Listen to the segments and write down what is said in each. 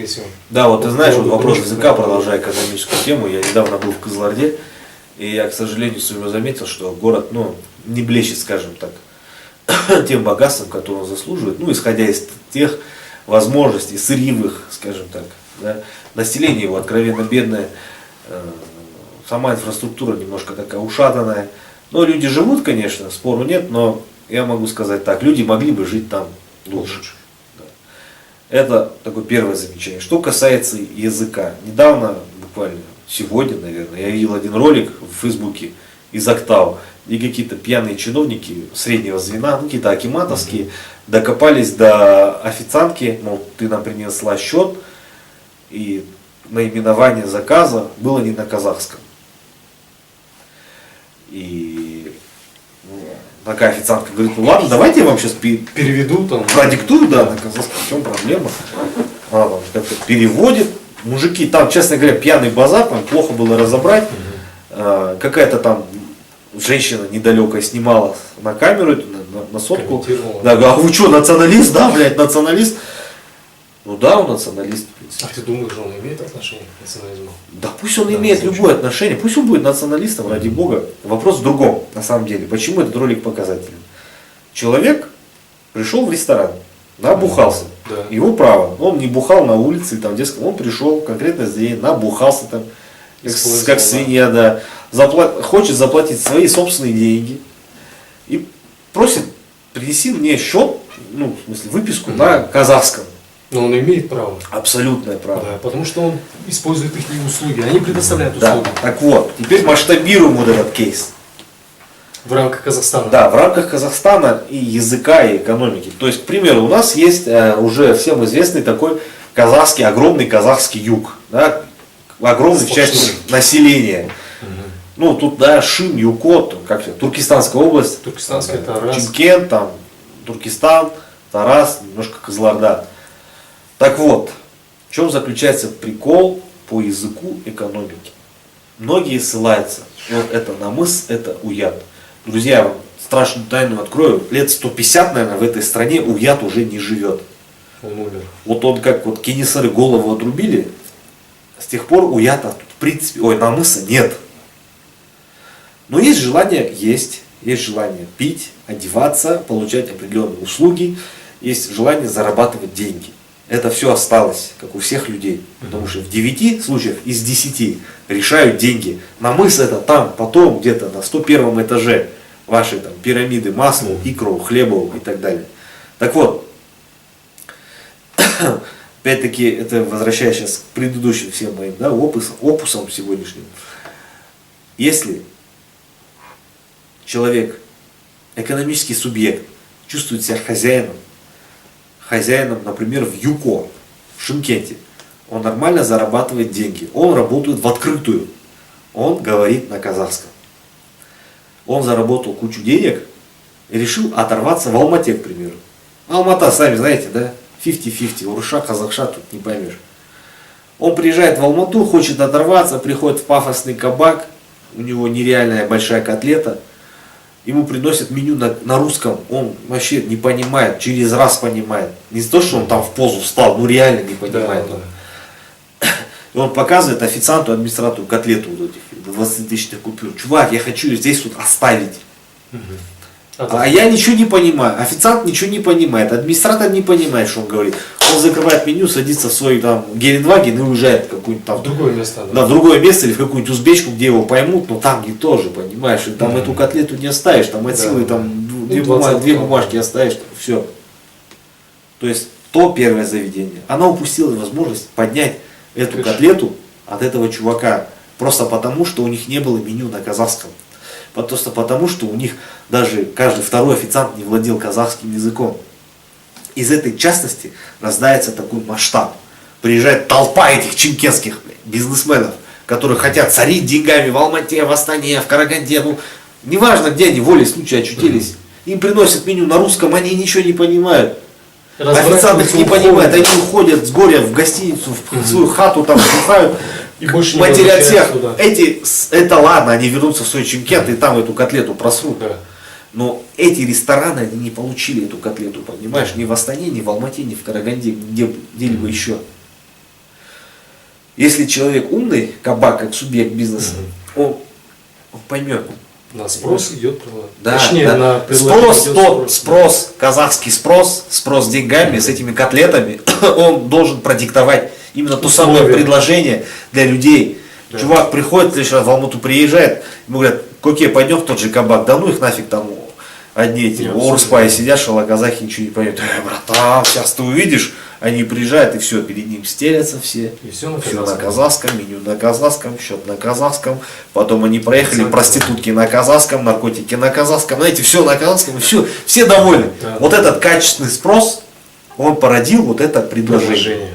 скорее всего. Да, вот ты знаешь, вот вопрос языка, продолжая экономическую тему, я недавно был в Кызылорде, и я, к сожалению, своему заметил, что город, ну, не блещет, скажем так, тем богатством, которое он заслуживает, ну, исходя из тех возможностей сырьевых, скажем так, да. Население его откровенно бедное, сама инфраструктура немножко такая ушатанная, но люди живут, конечно, спору нет, но я могу сказать так, люди могли бы жить там лучше. Да. Это такое первое замечание. Что касается языка, недавно, буквально сегодня, наверное, я видел один ролик в Фейсбуке из Октау, и какие-то пьяные чиновники среднего звена, ну, какие-то акиматовские, докопались до официантки, мол, ты нам принесла счет, и наименование заказа было не на казахском. И такая официантка говорит, ну ладно, давайте я вам сейчас переведу там, продиктую, да, на казахском, в чем проблема. Она там как-то переводит. Мужики, там, честно говоря, пьяный базар, там плохо было разобрать. Какая-то там женщина недалекая снимала на камеру, на сотку. Да, а вы что, националист? Да, блядь, националист. Ну да, он националист, в принципе. А ты думаешь, что он имеет отношение к национализму? Да пусть он имеет любое отношение, пусть он будет националистом, ради бога. Вопрос в другом, на самом деле. Почему этот ролик показателен? Человек пришел в ресторан, набухался. Да. Его право. Он не бухал на улице, там, детском. Он пришел в конкретное заведение, набухался там, как свинья, да. Хочет заплатить свои собственные деньги. И просит, принеси мне счет, ну, в смысле, выписку на казахском. Но он имеет право. Абсолютное право. Да, потому что он использует их услуги, они предоставляют Да. услуги. Так вот, теперь масштабируем вот этот кейс. В рамках Казахстана. Да, в рамках Казахстана и языка, и экономики. То есть, к примеру, у нас есть уже всем известный такой казахский, огромный казахский юг. Да, огромный в части населения. Ну, тут, да, Шим, Юкот, как Туркестанская область. Туркестанская, Тарас. Чимкент, там, Туркестан, Тарас, немножко Кызылорда. Так вот, в чем заключается прикол по языку экономики? Многие ссылаются, вот это намыс, это уят. Друзья, я вам страшную тайну открою, лет 150, наверное, в этой стране уят уже не живет. Он умер. Вот он как вот кенесары голову отрубили, с тех пор уята в принципе, намыса нет. Но есть желание есть желание пить, одеваться, получать определенные услуги, есть желание зарабатывать деньги. Это все осталось, как у всех людей. Потому что в 9 случаях из 10 решают деньги. Намыс это там, потом где-то на 101 этаже вашей там пирамиды Маслоу, Икроу, Хлебову и так далее. Так вот, опять-таки, это возвращаясь сейчас к предыдущим всем моим, да, опусам сегодняшним. Если человек, экономический субъект, чувствует себя хозяином, например, в Юко, в Шымкенте, он нормально зарабатывает деньги, он работает в открытую, он говорит на казахском. Он заработал кучу денег и решил оторваться в Алмате, к примеру. Алмата, сами знаете, да, 50-50, урыша, казахша, тут не поймешь. Он приезжает в Алмату, хочет оторваться, приходит в пафосный кабак, у него нереальная большая котлета, ему приносят меню на русском, он вообще не понимает, через раз понимает. Не то, что он там в позу встал, ну реально не понимает. Да. И он показывает официанту, администратору котлету вот этих 20-тысячных купюр. Чувак, я хочу здесь вот оставить. А я ничего не понимаю, официант ничего не понимает, администратор не понимает, что он говорит. Он закрывает меню, садится в свой там Гелендваген и уезжает в какое-нибудь там... В другое место, да. Да, в другое место или в какую-нибудь узбечку, где его поймут, но там не тоже, понимаешь, и там эту котлету не оставишь, там от силы там две бумажки оставишь, все. То есть то первое заведение, она упустила возможность поднять эту котлету от этого чувака, просто потому, что у них не было меню на казахском. Просто потому, что у них даже каждый второй официант не владел казахским языком. Из этой частности рождается такой масштаб. Приезжает толпа этих чимкентских бизнесменов, которые хотят царить деньгами в Алмате, в Астане, в Караганде. Ну, неважно, где они волей случая очутились. Им приносят меню на русском, они ничего не понимают. Официант их не понимает, они уходят с горя в гостиницу, в свою хату, там бухают. И больше матерят всех. Это ладно, они вернутся в свой Чимкент и там эту котлету просрут. Да. Но эти рестораны, они не получили эту котлету, понимаешь, ни в Астане, ни в Алмате, ни в Караганде, где-либо еще. Если человек умный, кабак, как субъект бизнеса, он поймет. На спрос идет, Да, точнее, да. на предложение идет Спрос, казахский спрос деньгами, с этими котлетами, он должен продиктовать именно то самое Условия. предложение для людей. Да. Чувак приходит, в следующий раз в Алмату приезжает, ему говорят, коке, пойдем в тот же кабак, да ну их нафиг там, одни эти Не, орспаи сидят, шалоказахи ничего не понимают. Братан, сейчас ты увидишь, они приезжают и все, перед ним стелятся все. И все на Все на казахском. казахском, меню на казахском, счет на казахском. Потом они проехали, Казахском. проститутки на казахском, наркотики на казахском. Знаете, все на казахском, и все довольны. Да, Вот да. этот качественный спрос, он породил вот это предложение. Предложение.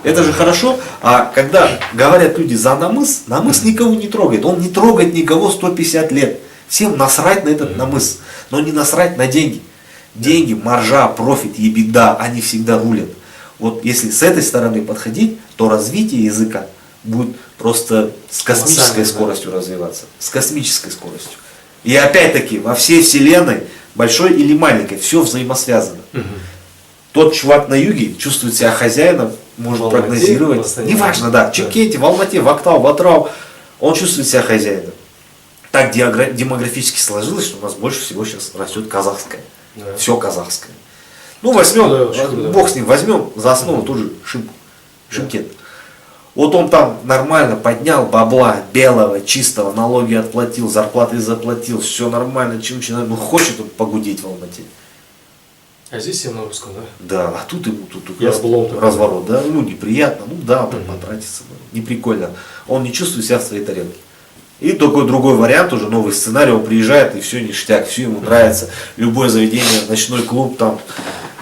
Это же хорошо. А когда говорят люди за намыс, намыс никого не трогает. Он не трогает никого 150 лет. Всем насрать на этот намыс, но не насрать на деньги. Деньги, маржа, профит, ебеда, они всегда рулят. Вот если с этой стороны подходить, то развитие языка будет просто с космической Колоссально, да. скоростью развиваться. С космической скоростью. И опять-таки, во всей вселенной, большой или маленькой, все взаимосвязано. Тот чувак на юге чувствует себя хозяином, может В Алмате, в прогнозировать. Астане. Неважно, да, в Чимкенте, в Алмате, в Актау, в Атрау, он чувствует себя хозяином. Так демографически сложилось, что у нас больше всего сейчас растет казахское. Да. Все казахское. Ну, возьмем, Да, очень круто. бог с ним, возьмем за основу тоже Шымкент. Вот он там нормально поднял бабла, белого, чистого, налоги отплатил, зарплаты заплатил, все нормально, ну хочет он погудеть в Алмате. А здесь все на русском, да? Да, а тут ему тут Я облом такой. разворот, да, ну неприятно, ну да, он так потратится, не прикольно. Он не чувствует себя в своей тарелке. И такой другой вариант, уже новый сценарий, он приезжает и все ништяк, все ему нравится. Любое заведение, ночной клуб, там,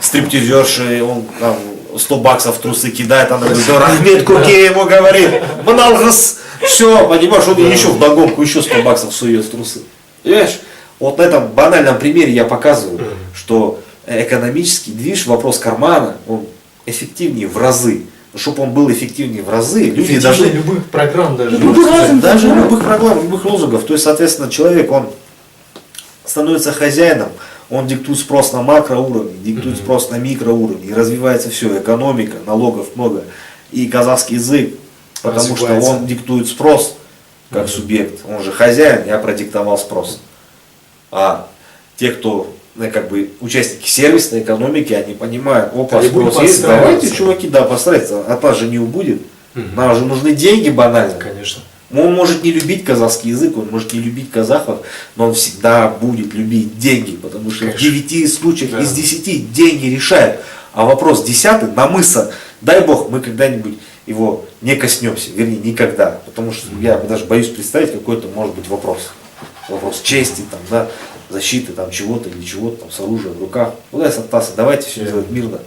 стриптизерши, он там 100 баксов в трусы кидает, она говорит, да, Рахмет Коке ему говорит, Маналгас, все, понимаешь, он еще вдогонку еще 100 баксов сует в трусы. Понимаешь, вот на этом банальном примере я показываю, что экономический движ, вопрос кармана, он эффективнее в разы. Чтобы он был эффективнее в разы, люди должны... любых программ даже. Даже любых программ, любых лозунгов. То есть, соответственно, человек, он становится хозяином, он диктует спрос на макроуровне, диктует спрос на микроуровне, и развивается все, экономика, налогов много, и казахский язык, потому что Развивается. он диктует спрос как субъект, он же хозяин, я продиктовал спрос. А те, кто как бы участники сервисной экономики, они понимают, опа, Да, и будут спрос есть, давайте, подстраиваться. чуваки, да, постарайтесь, от нас же не убудет, нам же нужны деньги банально. Конечно. Он может не любить казахский язык, он может не любить казахов, но он всегда будет любить деньги, потому что Конечно. в 9 случаях Да. из 10 деньги решают. А вопрос 10-й, намыса, дай бог, мы когда-нибудь его не коснемся, вернее, никогда. Потому что я даже боюсь представить, какой это может быть вопрос. Вопрос чести, там, да, защиты там, чего-то или чего-то там, с оружием в руках. Куда Саттаса, давайте все делать мирно.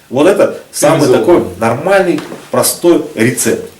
Вот это самый Цивилизованно. такой нормальный, простой рецепт.